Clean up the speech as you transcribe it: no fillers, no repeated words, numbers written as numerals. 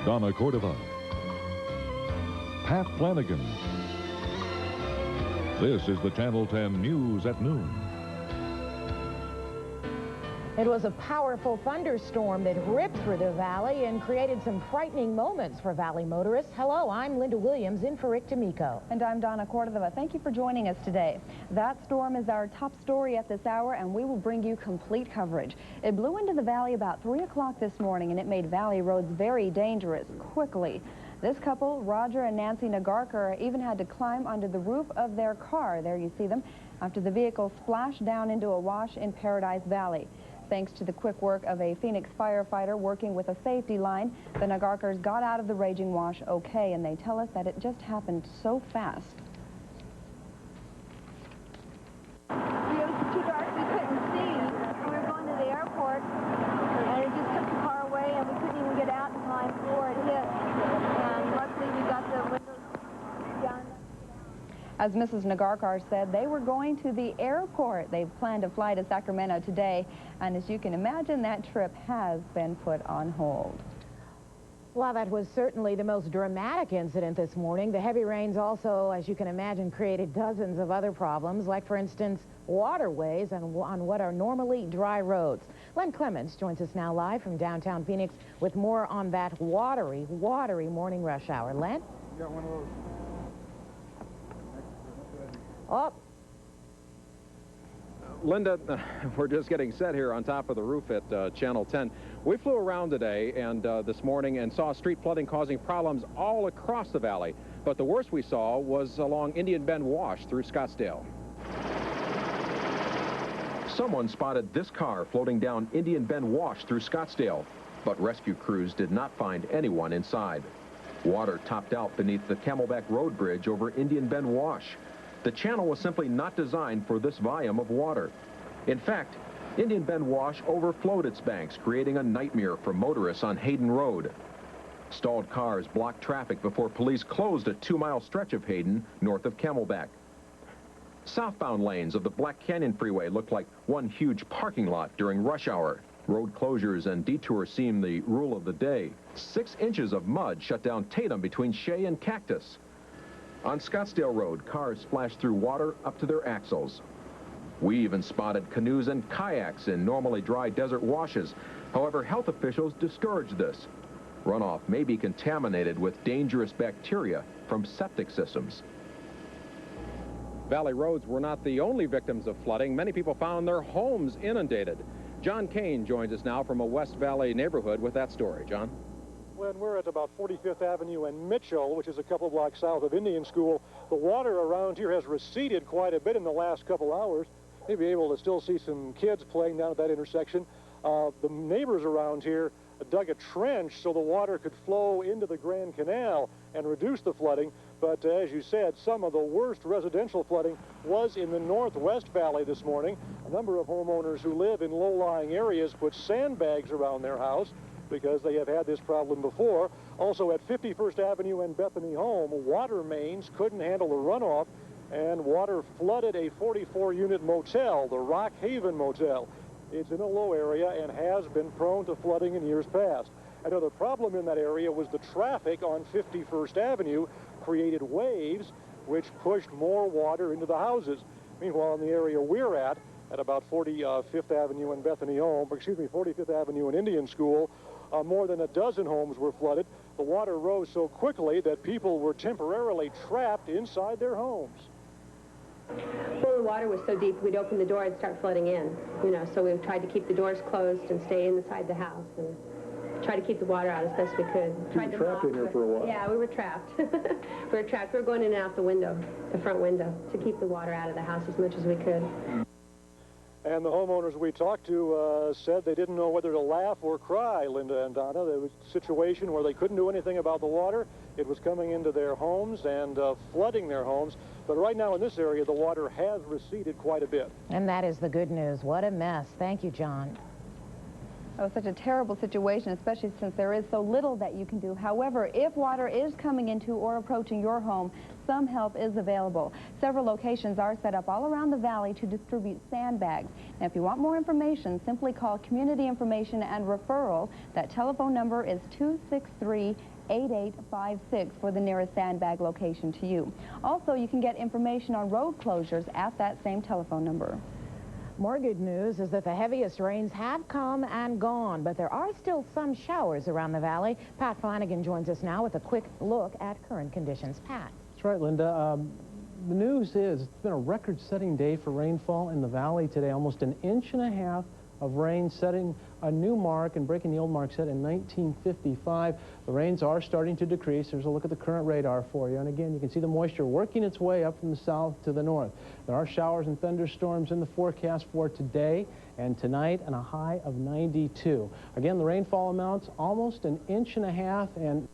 Donna Cordova, Pat Flanigan. This is the Channel 10 News at Noon. It was a powerful thunderstorm that ripped through the valley and created some frightening moments for valley motorists. Hello, I'm Linda Williams in for Rick D'Amico. And I'm Donna Cordova. Thank you for joining us today. That storm is our top story at this hour, and we will bring you complete coverage. It blew into the valley about 3 o'clock this morning, and it made valley roads very dangerous quickly. This couple, Roger and Nancy Nagarkar, even had to climb onto the roof of their car, there you see them, after the vehicle splashed down into a wash in Paradise Valley. Thanks to the quick work of a Phoenix firefighter working with a safety line, the Nagarkars got out of the raging wash okay, and they tell us that it just happened so fast. It was too dark, we couldn't see. We were going to the airport, and it just took the car away, and we couldn't even get out in time before it hit. And luckily, we got the windows down. As Mrs. Nagarkar said, they were going to the airport. They planned to fly to Sacramento today, and as you can imagine, that trip has been put on hold. Well, that was certainly the most dramatic incident this morning. The heavy rains also, as you can imagine, created dozens of other problems, like, for instance, waterways on what are normally dry roads. Len Clements joins us now live from downtown Phoenix with more on that watery morning rush hour. Len? You got one of those. Oh. Linda, we're just getting set here on top of the roof at Channel 10. We flew around today and this morning and saw street flooding causing problems all across the valley. But the worst we saw was along Indian Bend Wash through Scottsdale. Someone spotted this car floating down Indian Bend Wash through Scottsdale, but rescue crews did not find anyone inside. Water topped out beneath the Camelback Road Bridge over Indian Bend Wash. The channel was simply not designed for this volume of water. In fact, Indian Bend Wash overflowed its banks, creating a nightmare for motorists on Hayden Road. Stalled cars blocked traffic before police closed a 2-mile stretch of Hayden north of Camelback. Southbound lanes of the Black Canyon Freeway looked like one huge parking lot during rush hour. Road closures and detours seem the rule of the day. 6 inches of mud shut down Tatum between Shea and Cactus. On Scottsdale Road, cars splashed through water up to their axles. We even spotted canoes and kayaks in normally dry desert washes. However, health officials discouraged this. Runoff may be contaminated with dangerous bacteria from septic systems. Valley roads were not the only victims of flooding. Many people found their homes inundated. John Kain joins us now from a West Valley neighborhood with that story. John? When we're at about 45th Avenue and Mitchell, which is a couple blocks south of Indian School, the water around here has receded quite a bit in the last couple hours. You'll be able to still see some kids playing down at that intersection. The neighbors around here dug a trench so the water could flow into the Grand Canal and reduce the flooding. But as you said, some of the worst residential flooding was in the Northwest Valley this morning. A number of homeowners who live in low-lying areas put sandbags around their house because they have had this problem before. Also at 51st Avenue and Bethany Home, water mains couldn't handle the runoff, and water flooded a 44-unit motel, the Rock Haven Motel. It's in a low area and has been prone to flooding in years past. Another problem in that area was the traffic on 51st Avenue created waves which pushed more water into the houses. Meanwhile, in the area we're at about 45th Avenue and Bethany Home, 45th Avenue and Indian School, more than a dozen homes were flooded. The water rose so quickly that people were temporarily trapped inside their homes. Well, the water was so deep, we'd open the door and start flooding in, so we tried to keep the doors closed and stay inside the house and try to keep the water out as best we could. You were trapped in here for a while. Yeah, we were trapped. We were trapped. We were going in and out the window, the front window, to keep the water out of the house as much as we could. And the homeowners we talked to said they didn't know whether to laugh or cry, Linda and Donna. There was a situation where they couldn't do anything about the water. It was coming into their homes and flooding their homes. But right now in this area, the water has receded quite a bit. And that is the good news. What a mess. Thank you, John. Oh, such a terrible situation, especially since there is so little that you can do. However, if water is coming into or approaching your home, some help is available. Several locations are set up all around the valley to distribute sandbags. Now, if you want more information, simply call Community Information and Referral. That telephone number is 263-8856 for the nearest sandbag location to you. Also, you can get information on road closures at that same telephone number. More good news is that the heaviest rains have come and gone, but there are still some showers around the valley. Pat Flanigan joins us now with a quick look at current conditions. Pat. That's right, Linda. The news is it's been a record-setting day for rainfall in the valley today. Almost 1.5 inches of rain, setting a new mark and breaking the old mark set in 1955. The rains are starting to decrease. There's a look at the current radar for you. And again, you can see the moisture working its way up from the south to the north. There are showers and thunderstorms in the forecast for today and tonight, and a high of 92. Again, the rainfall amounts almost 1.5 inches, and